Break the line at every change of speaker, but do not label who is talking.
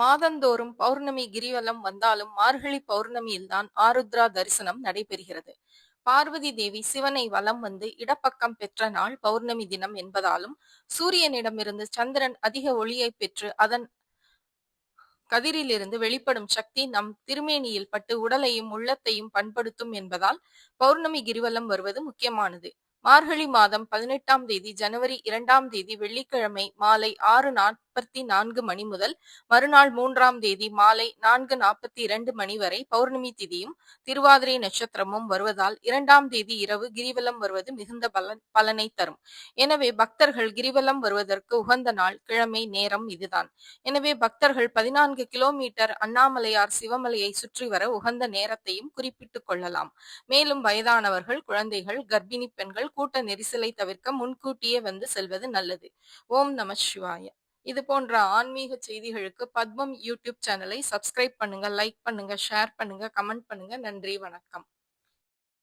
மாதந்தோறும் பௌர்ணமி கிரிவலம் வந்தாலும் மார்கழி பௌர்ணமியில்தான் ஆருத்ரா தரிசனம் நடைபெறுகிறது. பார்வதி தேவி சிவனை வலம் வந்து இடப்பக்கம் பெற்ற நாள் பௌர்ணமி தினம் என்பதாலும், சூரியனிடமிருந்து சந்திரன் அதிக ஒளியை பெற்று அதன் கதிரிலிருந்து வெளிப்படும் சக்தி நம் திருமேனியில் பட்டு உடலையும் உள்ளத்தையும் பண்படுத்தும் என்பதால் பௌர்ணமி கிரிவலம் வருவது முக்கியமானது. மார்கழி மாதம் 18ஆம் தேதி ஜனவரி 2ஆம் தேதி வெள்ளிக்கிழமை மாலை 6:44 மணி முதல் மறுநாள் 3ஆம் தேதி மாலை 4:42 மணி வரை பௌர்ணமி திதியும் திருவாதிரை நட்சத்திரமும் வருவதால் 2ஆம் தேதி இரவு கிரிவலம் வருவது மிகுந்த பலனை தரும். எனவே பக்தர்கள் கிரிவலம் வருவதற்கு உகந்த நாள் கிழமை நேரம் இதுதான். எனவே பக்தர்கள் 14 கிலோமீட்டர் அண்ணாமலையார் சிவமலையை சுற்றி வர உகந்த நேரத்தையும் குறிப்பிட்டுக் கொள்ளலாம். மேலும் வயதானவர்கள், குழந்தைகள், கர்ப்பிணி பெண்கள் கூட்ட நெரிசலை தவிர்க்க முன்கூட்டியே வந்து செல்வது நல்லது. ஓம் நம சிவாய. இது போன்ற ஆன்மீக செய்திகளுக்கு பத்மம் யூடியூப் சேனலை சப்ஸ்கிரைப் பண்ணுங்க, லைக் பண்ணுங்க, ஷேர் பண்ணுங்க, கமெண்ட் பண்ணுங்க. நன்றி, வணக்கம்.